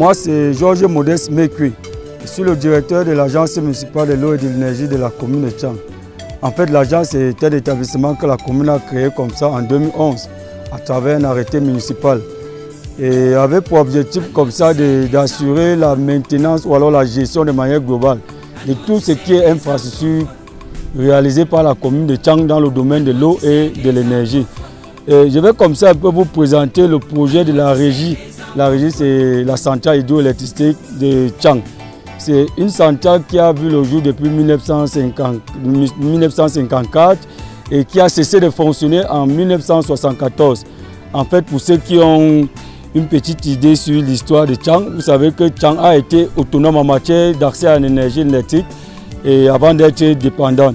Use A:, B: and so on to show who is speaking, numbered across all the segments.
A: Moi, c'est Georges Modeste Mekui. Je suis le directeur de l'agence municipale de l'eau et de l'énergie de la commune de Tchang. En fait, l'agence est un établissement que la commune a créé comme ça en 2011 à travers un arrêté municipal. Et avec pour objectif comme ça d'assurer la maintenance ou alors la gestion de manière globale de tout ce qui est infrastructure réalisée par la commune de Tchang dans le domaine de l'eau et de l'énergie. Je vais comme ça un peu vous présenter le projet de la régie. La régie, c'est la centrale hydroélectrique de Tchang. C'est une centrale qui a vu le jour depuis 1954 et qui a cessé de fonctionner en 1974. En fait, pour ceux qui ont une petite idée sur l'histoire de Tchang, vous savez que Tchang a été autonome en matière d'accès à l'énergie électrique et avant d'être dépendante.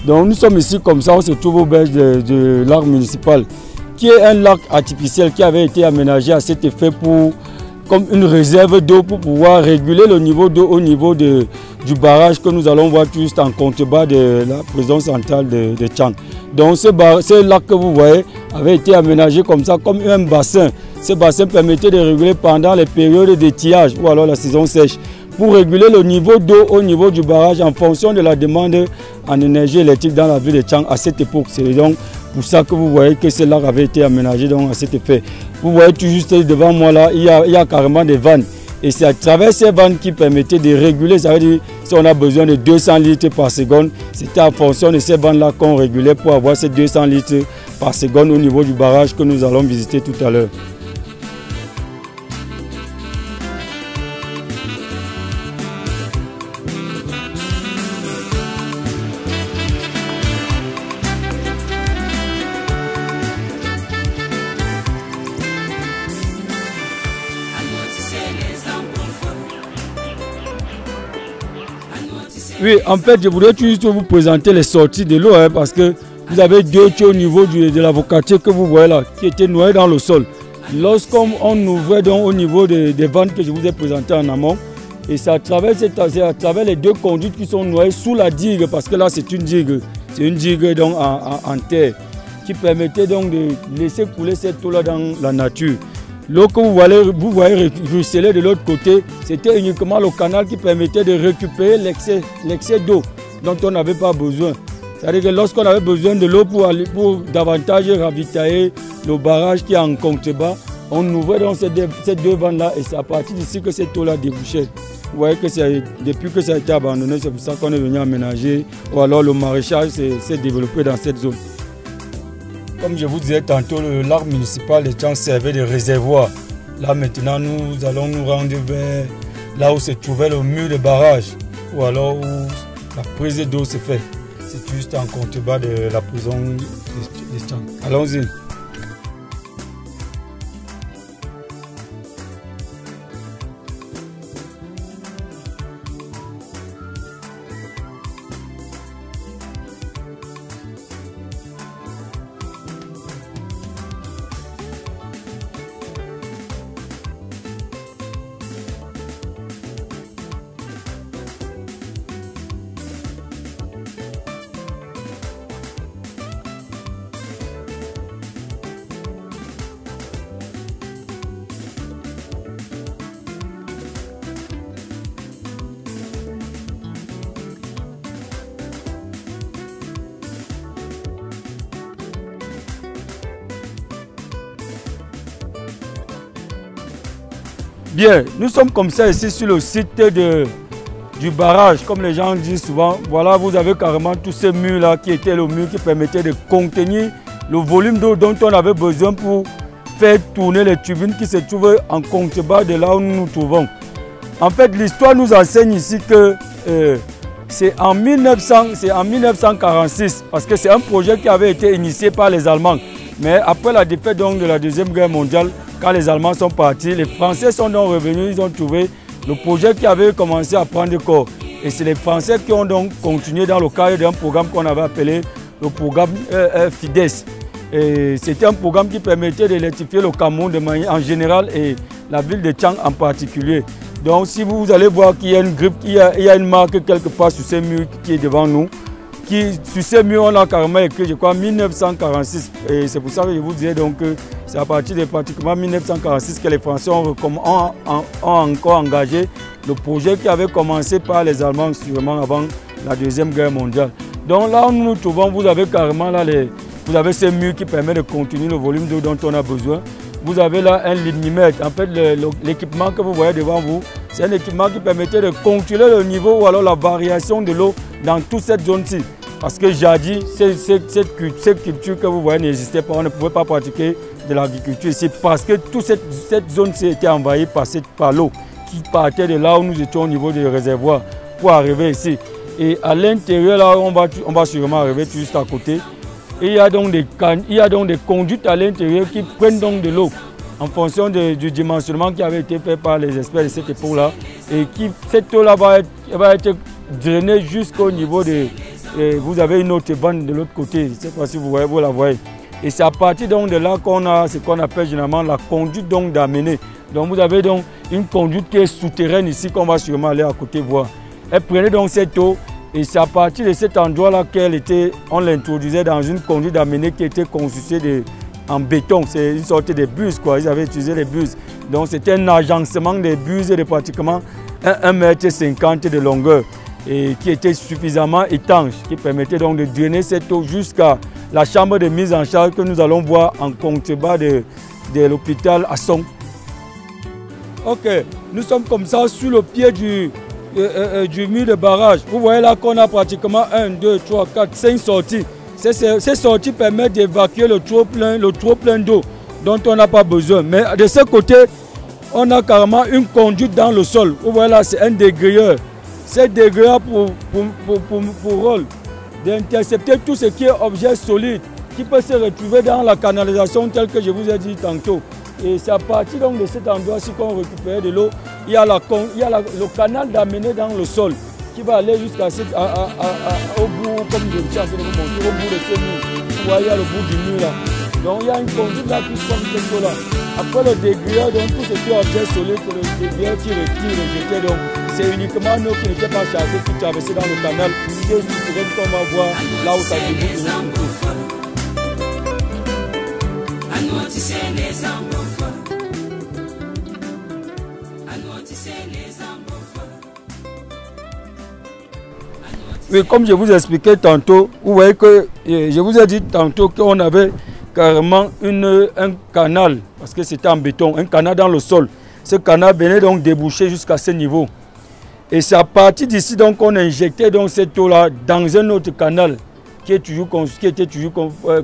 A: Donc nous sommes ici comme ça, on se trouve au berge de lac municipal, qui est un lac artificiel qui avait été aménagé à cet effet comme une réserve d'eau pour pouvoir réguler le niveau d'eau au niveau du barrage que nous allons voir juste en contrebas de la prison centrale de Tchang. Donc ce lac que vous voyez avait été aménagé comme ça, comme un bassin. Ce bassin permettait de réguler pendant les périodes d'étiage ou alors la saison sèche, pour réguler le niveau d'eau au niveau du barrage en fonction de la demande en énergie électrique dans la ville de Tchang à cette époque. C'est donc pour ça que vous voyez que ce lac avait été aménagé donc à cet effet. Vous voyez tout juste devant moi là, il y a carrément des vannes. Et c'est à travers ces vannes qui permettaient de réguler. Ça veut dire si on a besoin de 200 litres par seconde, c'était en fonction de ces vannes là qu'on régulait pour avoir ces 200 litres par seconde au niveau du barrage que nous allons visiter tout à l'heure. Oui, en fait, je voudrais juste vous présenter les sorties de l'eau, parce que vous avez deux tuyaux au niveau de la vocatière que vous voyez là, qui étaient noyés dans le sol. Lorsqu'on ouvrait donc au niveau des vannes que je vous ai présentées en amont, et c'est à travers les deux conduites qui sont noyées sous la digue, parce que là c'est une digue donc en terre, qui permettait donc de laisser couler cette eau là dans la nature. L'eau que vous voyez ruisseler de l'autre côté, c'était uniquement le canal qui permettait de récupérer l'excès d'eau dont on n'avait pas besoin. C'est-à-dire que lorsqu'on avait besoin de l'eau pour davantage ravitailler le barrage qui est en contrebas, on ouvrait donc ces deux vannes-là et c'est à partir d'ici que cette eau-là débouchait. Vous voyez que depuis que ça a été abandonné, c'est pour ça qu'on est venu aménager, ou alors le maraîchage s'est développé dans cette zone. Comme je vous disais tantôt, le lac municipal de Tchang servait de réservoir. Là maintenant, nous allons nous rendre vers là où se trouvait le mur de barrage, ou alors où la prise d'eau se fait. C'est juste en contrebas de la prison de Tchang. Allons-y. Bien, nous sommes comme ça ici sur le site du barrage, comme les gens disent souvent. Voilà, vous avez carrément tous ces murs là qui étaient le mur qui permettait de contenir le volume d'eau dont on avait besoin pour faire tourner les turbines qui se trouvaient en contrebas de là où nous nous trouvons. En fait, l'histoire nous enseigne ici que c'est en 1946, parce que c'est un projet qui avait été initié par les Allemands. Mais après la défaite donc, de la Deuxième Guerre mondiale, quand les Allemands sont partis, les Français sont donc revenus, ils ont trouvé le projet qui avait commencé à prendre corps. Et c'est les Français qui ont donc continué dans le cadre d'un programme qu'on avait appelé le programme FIDES. C'était un programme qui permettait d'électrifier le Cameroun de manière en général et la ville de Tchang en particulier. Donc si vous allez voir qu'il y a une grippe, il y a une marque quelque part sur ces murs qui est devant nous, sur ces murs, on a carrément écrit, je crois, 1946. Et c'est pour ça que je vous disais donc que c'est à partir de pratiquement 1946 que les Français ont encore engagé le projet qui avait commencé par les Allemands sûrement avant la Deuxième Guerre mondiale. Donc là où nous nous trouvons, vous avez carrément là vous avez ces murs qui permettent de continuer le volume d'eau dont on a besoin. Vous avez là un limimètre. En fait, l'équipement que vous voyez devant vous, c'est un équipement qui permettait de contrôler le niveau ou alors la variation de l'eau dans toute cette zone-ci. Parce que jadis, cette culture que vous voyez n'existait pas. On ne pouvait pas pratiquer de l'agriculture ici parce que toute cette zone-ci était envahie par l'eau qui partait de là où nous étions au niveau des réservoirs pour arriver ici. Et à l'intérieur, là, on va sûrement arriver juste à côté. Et il y a donc des conduites à l'intérieur qui prennent donc de l'eau en fonction du dimensionnement qui avait été fait par les experts de cette époque-là. Et cette eau-là va être drainée jusqu'au niveau de... vous avez une autre vanne de l'autre côté, je ne sais pas si vous la voyez. Et c'est à partir donc de là qu'on a ce qu'on appelle généralement la conduite d'amener. Donc vous avez donc une conduite qui est souterraine ici qu'on va sûrement aller à côté voir. Elle prenait donc cette eau et c'est à partir de cet endroit-là on l'introduisait dans une conduite d'amener qui était constituée en béton. C'est une sorte de buse, quoi. Ils avaient utilisé les buses. Donc c'était un agencement des buses de pratiquement 1,50 m de longueur et qui était suffisamment étanche, qui permettait donc de drainer cette eau jusqu'à la chambre de mise en charge que nous allons voir en contrebas de l'hôpital Asson. Ok, nous sommes comme ça sur le pied du mur de barrage. Vous voyez là qu'on a pratiquement 1, 2, 3, 4, 5 sorties. Ces sorties permettent d'évacuer le trop plein d'eau dont on n'a pas besoin. Mais de ce côté, on a carrément une conduite dans le sol. Vous voyez là, c'est un dégrayeur. Ces dégrayeurs pour rôle d'intercepter tout ce qui est objet solide qui peut se retrouver dans la canalisation telle que je vous ai dit tantôt. Et c'est à partir donc de cet endroit-ci qu'on récupère de l'eau. Il y a le canal d'amener dans le sol qui va aller jusqu'à au bout, comme je suis en train de vous montrer, au bout de ce mur. Vous voyez, le bout du mur là. Donc il y a une conduite là qui forme cette eau là. Après le dégrayeur, donc tout ce qui est objet solide, le dégrayeur qui rejetait, donc c'est uniquement nous qui n'étions pas chargés qui traversaient dans le canal. C'est ce qu'on va voir là où ça débouche. Oui, comme je vous expliquais tantôt, vous voyez que je vous ai dit tantôt qu'on avait carrément un canal, parce que c'était en béton, un canal dans le sol. Ce canal venait donc déboucher jusqu'à ce niveau. Et c'est à partir d'ici donc qu'on injectait donc cette eau-là dans un autre canal qui était toujours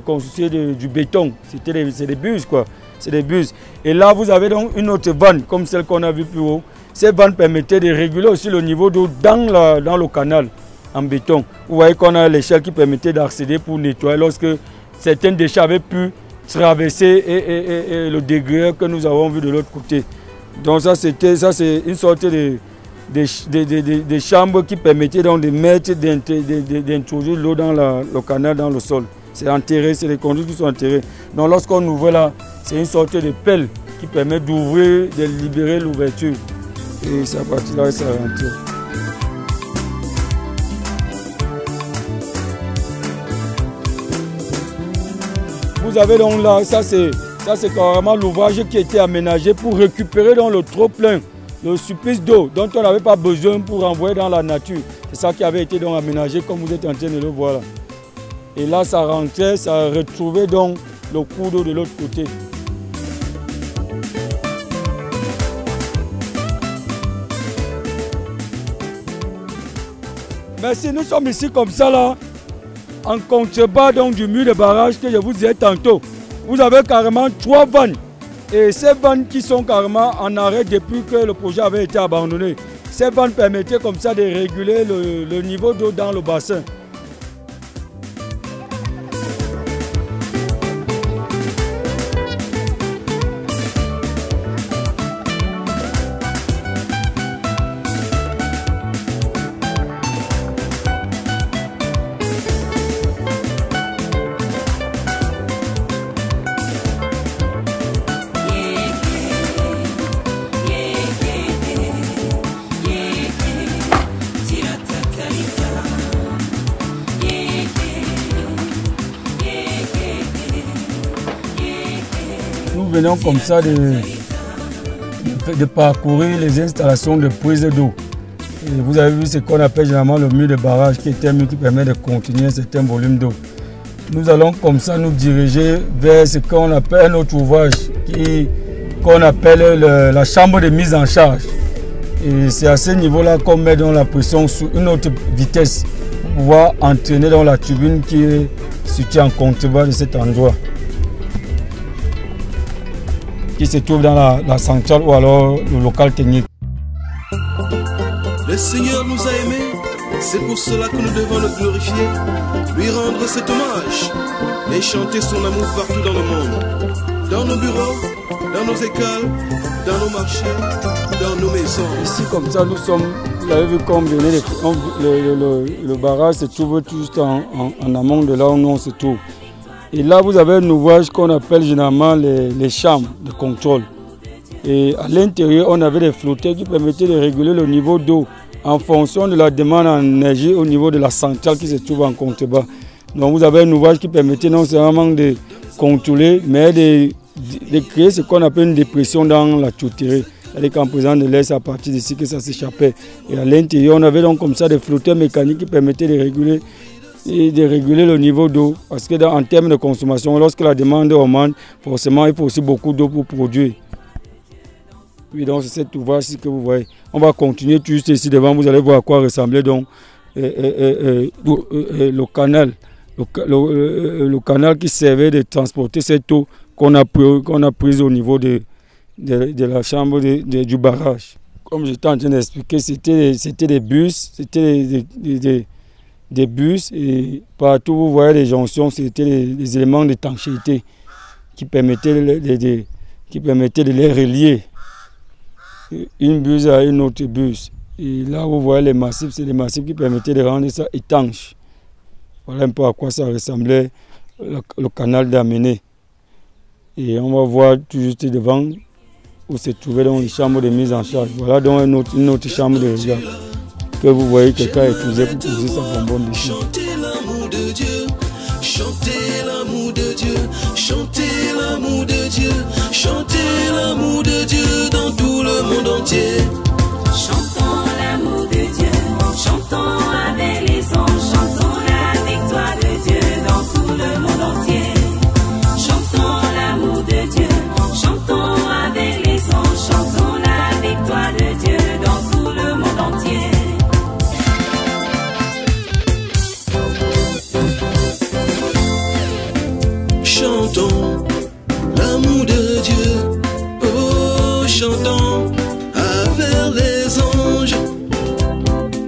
A: constitué du béton. C'est des buses, quoi. C'est des buses. Et là, vous avez donc une autre vanne, comme celle qu'on a vue plus haut. Ces vannes permettaient de réguler aussi le niveau d'eau dans le canal en béton. Vous voyez qu'on a l'échelle qui permettait d'accéder pour nettoyer lorsque certains déchets avaient pu traverser et le dégrayeur que nous avons vu de l'autre côté. Donc ça c'est une sorte de chambres qui permettaient donc de mettre, d'introduire l'eau dans le canal, dans le sol. C'est enterré, c'est les conduits qui sont enterrés. Donc lorsqu'on ouvre là, c'est une sorte de pelle qui permet d'ouvrir, de libérer l'ouverture. Et c'est à partir de là que ça rentre. Vous avez donc là, ça c'est carrément l'ouvrage qui a été aménagé pour récupérer donc le trop plein, le surplus d'eau dont on n'avait pas besoin pour renvoyer dans la nature. C'est ça qui avait été donc aménagé comme vous êtes en train de le voir là. Et là ça rentrait, ça retrouvait donc le cours d'eau de l'autre côté. Merci, nous sommes ici comme ça là. En contrebas donc du mur de barrage que je vous disais tantôt, vous avez carrément 3 vannes. Et ces vannes qui sont carrément en arrêt depuis que le projet avait été abandonné. Ces vannes permettaient comme ça de réguler le niveau d'eau dans le bassin. venons comme ça de parcourir les installations de prise d'eau. Vous avez vu ce qu'on appelle généralement le mur de barrage, qui est un mur qui permet de contenir un certain volume d'eau. Nous allons comme ça nous diriger vers ce qu'on appelle un autre ouvrage qu'on appelle la chambre de mise en charge. Et c'est à ce niveau-là qu'on met dans la pression sous une autre vitesse pour pouvoir entraîner dans la turbine qui est située en contrebas de cet endroit, qui se trouve dans la centrale ou alors le local technique.
B: Le Seigneur nous a aimés, c'est pour cela que nous devons le glorifier, lui rendre cet hommage et chanter son amour partout dans le monde, dans nos bureaux, dans nos écoles, dans nos marchés, dans nos maisons.
A: Ici comme ça nous sommes, vous avez vu comme le barrage se trouve juste en amont de là où nous on se trouve. Et là vous avez un ouvrage qu'on appelle généralement les chambres de contrôle. Et à l'intérieur on avait des flotteurs qui permettaient de réguler le niveau d'eau en fonction de la demande en énergie au niveau de la centrale qui se trouve en contrebas. Donc vous avez un ouvrage qui permettait non seulement de contrôler, mais de créer ce qu'on appelle une dépression dans la tuyauterie. C'est-à-dire qu'en présence de l'air, c'est à partir d'ici que ça s'échappait. Et à l'intérieur, on avait donc comme ça des flotteurs mécaniques qui permettaient de réguler le niveau d'eau. Parce que en termes de consommation, lorsque la demande augmente, forcément, il faut aussi beaucoup d'eau pour produire. Puis donc c'est cet ouvrage-ci que vous voyez. On va continuer juste ici devant, vous allez voir à quoi ressemblait donc le canal. Le canal qui servait de transporter cette eau qu'on a prise au niveau de la chambre du barrage. Comme j'étais en train d'expliquer, c'était des bus, des bus et partout vous voyez les jonctions, c'était les éléments d'étanchéité qui permettaient de les relier. Une buse à une autre buse. Et là vous voyez les massifs, c'est les massifs qui permettaient de rendre ça étanche. Voilà un peu à quoi ça ressemblait le canal d'Amené. Et on va voir tout juste devant où se trouvait dans une chambre de mise en charge. Voilà donc une autre chambre de réserve que vous voyez quelqu'un a utilisé pour poser sa bonbonne dessus.
B: Chantez l'amour de Dieu, chantez l'amour de Dieu, chantez l'amour de Dieu, chantez l'amour de Dieu dans tout le monde entier.
C: Chantons l'amour de Dieu, chantons avec les anges, chantons la victoire de Dieu dans tout le monde entier. Chantons l'amour de Dieu, chantons avec les anges, chantons la victoire de Dieu dans tout le monde entier.
B: Chantons l'amour de Dieu, oh chantons avec les anges,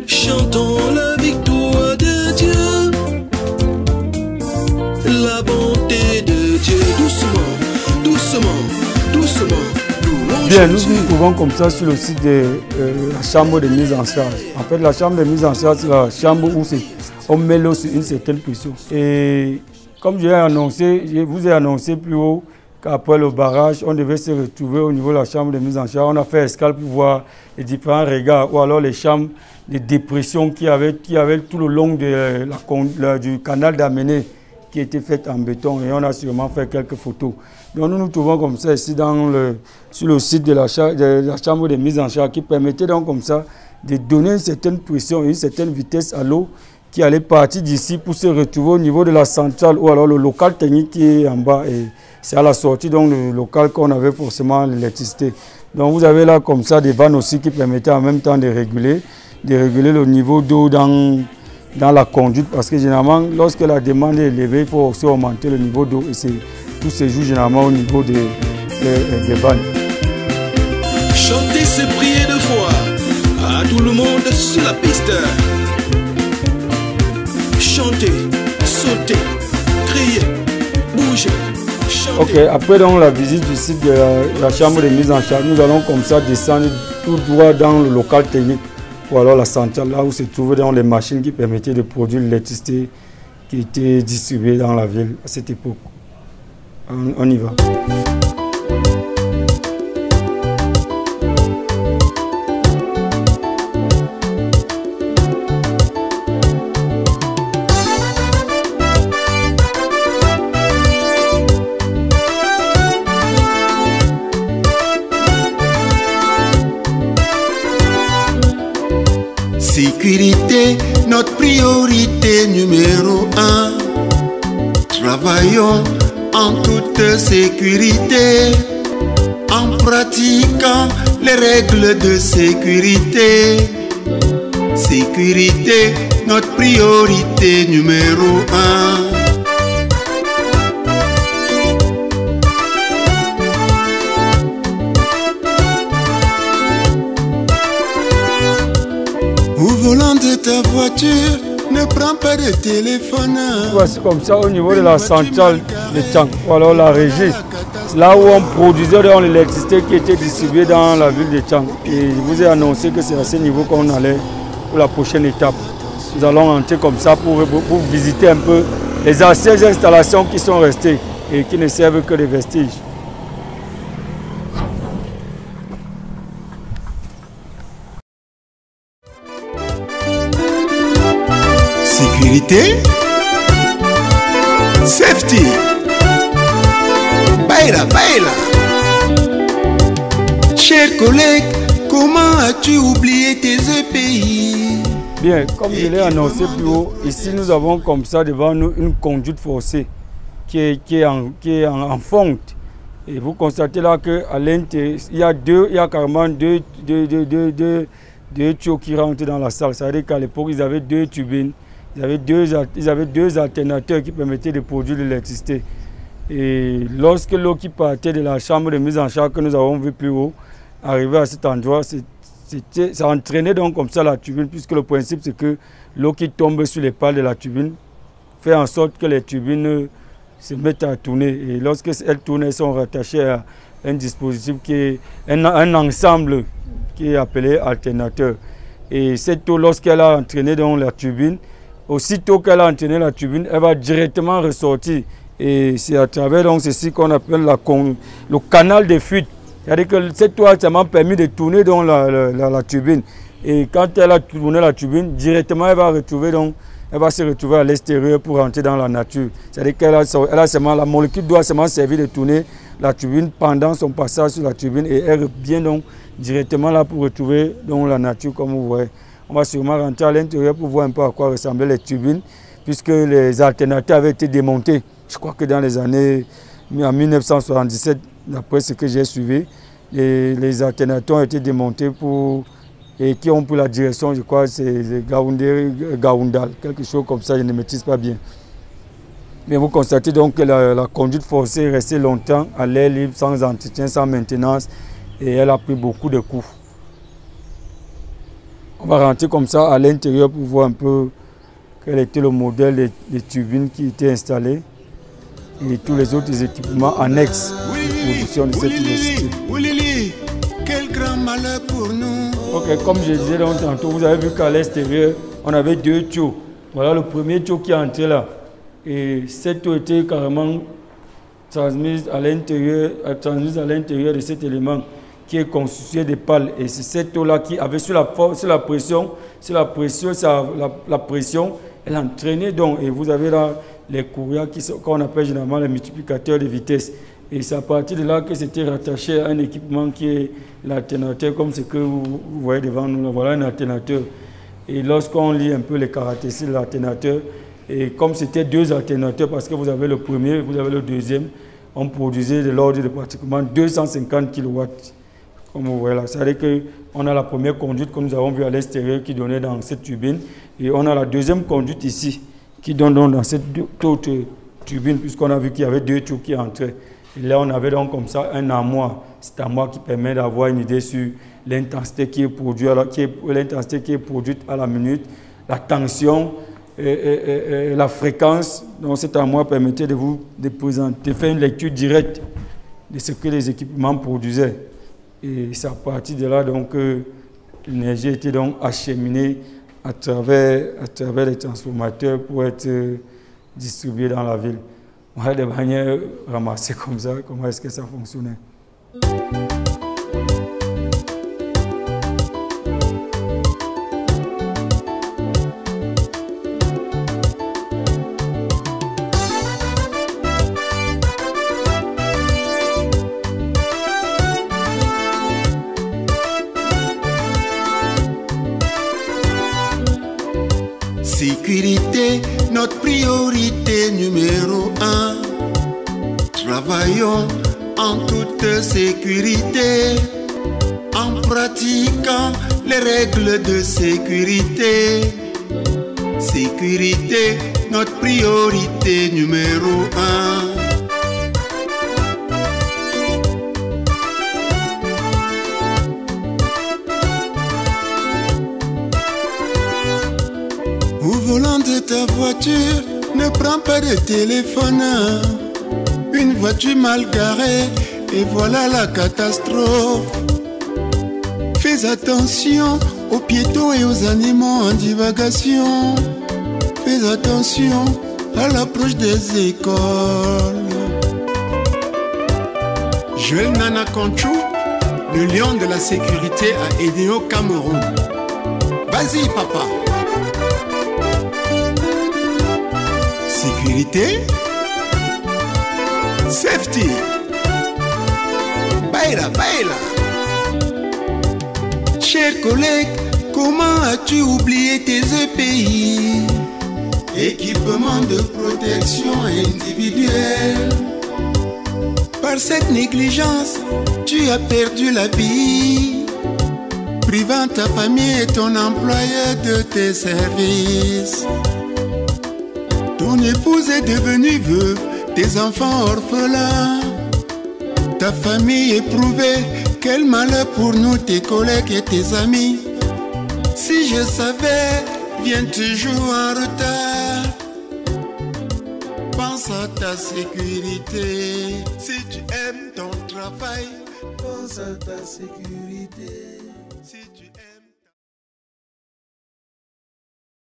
B: chantons la victoire de Dieu, la bonté de Dieu, doucement, doucement, doucement.
A: Bien, nous nous trouvons comme ça sur le site de la chambre de mise en charge. En fait, la chambre de mise en charge, c'est la chambre où on met l'eau sur une certaine pression. Et comme je vous ai annoncé plus haut qu'après le barrage, on devait se retrouver au niveau de la chambre de mise en charge. On a fait escale pour voir les différents regards ou alors les chambres de dépression qui avaient tout le long du canal d'Amené qui était fait en béton. Et on a sûrement fait quelques photos. Donc nous nous trouvons comme ça ici sur le site de la chambre de mise en charge qui permettait donc comme ça de donner une certaine pression et une certaine vitesse à l'eau qui allait partir d'ici pour se retrouver au niveau de la centrale ou alors le local technique qui est en bas. Et c'est à la sortie donc le local qu'on avait forcément l'électricité. Donc vous avez là comme ça des vannes aussi qui permettaient en même temps de réguler le niveau d'eau dans la conduite parce que généralement lorsque la demande est élevée, il faut aussi augmenter le niveau d'eau et tout se joue généralement au niveau des vannes.
B: Chantez, c'est prier de foi à tout le monde sur la piste. Chantez, sautez, criez, bougez, chantez.
A: Ok, après donc la visite du site de la chambre de mise en charge, nous allons comme ça descendre tout droit dans le local technique ou alors la centrale, là où se trouvaient dans les machines qui permettaient de produire l'électricité qui était distribuée dans la ville à cette époque. On y va.
D: sécurité, notre priorité numéro un. Travaillons en toute sécurité, en pratiquant les règles de sécurité. Sécurité, notre priorité numéro un. Au volant de ta voiture, ne prends pas de téléphone.
A: Voici comme ça au niveau de la centrale de Tchang, ou alors la régie, là où on produisait l'électricité qui était distribuée dans la ville de Tchang. Et je vous ai annoncé que c'est à ce niveau qu'on allait pour la prochaine étape. Nous allons entrer comme ça pour visiter un peu les anciennes installations qui sont restées et qui ne servent que de vestiges.
D: Sécurité, safety, baila, baila. Chers collègues, comment as-tu oublié tes EPI?
A: Bien, comme je l'ai annoncé plus haut, ici nous avons comme ça devant nous une conduite forcée qui est en fonte. Et vous constatez là qu'à l'intérieur, il y a carrément deux tuyaux qui rentrent dans la salle. Ça veut dire qu'à l'époque, ils avaient deux turbines. Ils avaient deux alternateurs qui permettaient de produire de l'électricité. Et lorsque l'eau qui partait de la chambre de mise en charge que nous avons vu plus haut, arrivait à cet endroit, ça entraînait donc comme ça la turbine, puisque le principe c'est que l'eau qui tombe sur les pales de la turbine fait en sorte que les turbines se mettent à tourner. Et lorsque elles tournent, elles sont rattachées à un dispositif qui est un ensemble qui est appelé alternateur. Et cette eau, lorsqu'elle a entraîné dans la turbine, aussitôt qu'elle a entraîné la turbine, elle va directement ressortir. Et c'est à travers donc ceci qu'on appelle le canal de fuite. C'est-à-dire que cette eau a seulement permis de tourner dans la turbine. Et quand elle a tourné la turbine, directement elle va se retrouver à l'extérieur pour rentrer dans la nature. C'est-à-dire qu'elle a seulement, la molécule doit seulement servir de tourner la turbine pendant son passage sur la turbine et elle revient donc directement là pour retrouver dans la nature comme vous voyez. On va sûrement rentrer à l'intérieur pour voir un peu à quoi ressemblaient les turbines, puisque les alternateurs avaient été démontés. Je crois que dans les années en 1977, d'après ce que j'ai suivi, les alternateurs ont été démontés et qui ont pris la direction, je crois, c'est Gaoundal, quelque chose comme ça, je ne maîtrise pas bien. Mais vous constatez donc que la conduite forcée est restée longtemps à l'air libre, sans entretien, sans maintenance, et elle a pris beaucoup de coups. On va rentrer comme ça à l'intérieur pour voir un peu quel était le modèle des turbines qui étaient installées et tous les autres équipements annexes de production de cette électricité.
D: Quel grand malheur pour nous.
A: Ok, comme je disais donc tantôt, vous avez vu qu'à l'extérieur, on avait deux tuyaux. Voilà le premier tuyau qui est entré là. Et cette eau était carrément transmise à l'intérieur de cet élément qui est constitué de pales. Et c'est cette eau-là qui avait sur la pression, elle entraînait donc. Et vous avez là les courriers qu'on appelle généralement les multiplicateurs de vitesse. Et c'est à partir de là que c'était rattaché à un équipement qui est l'alternateur, comme ce que vous voyez devant nous. Voilà un alternateur. Et lorsqu'on lit un peu les caractéristiques de l'alternateur, et comme c'était deux alternateurs, parce que vous avez le premier, vous avez le deuxième, on produisait de l'ordre de pratiquement 250 kW. Comme vous voyez là, c'est-à-dire qu'on a la première conduite que nous avons vue à l'extérieur qui donnait dans cette turbine, et on a la deuxième conduite ici qui donne donc dans cette autre turbine, puisqu'on a vu qu'il y avait deux tuyaux qui entraient. Et là, on avait donc comme ça un armoire. C'est un armoire qui permet d'avoir une idée sur l'intensité qui est produite à la minute, la tension et la fréquence. Donc cet armoire permettait de faire une lecture directe de ce que les équipements produisaient. Et c'est à partir de là donc que l'énergie était donc acheminée à travers les transformateurs pour être distribuée dans la ville. On a des bannières ramassées comme ça, comment est-ce que ça fonctionnait.
D: Travaillons en toute sécurité, en pratiquant les règles de sécurité. Sécurité, notre priorité numéro 1. Au volant de ta voiture, ne prends pas de téléphone. Une voiture mal garée et voilà la catastrophe. Fais attention aux piétons et aux animaux en divagation. Fais attention à l'approche des écoles. Joël Nana Conchou, le lion de la sécurité à aidé au Cameroun. Vas-y papa. Sécurité, safety, baila, baila. Chers collègues, comment as-tu oublié tes EPI? Équipement de protection individuelle. Par cette négligence, tu as perdu la vie, privant ta famille et ton employeur de tes services. Ton épouse est devenue veuve, tes enfants orphelins. Ta famille éprouvée, quel malheur pour nous, tes collègues et tes amis. Si je savais, viens toujours en retard. Pense à ta sécurité. Si tu aimes ton travail, pense à ta sécurité. Si tu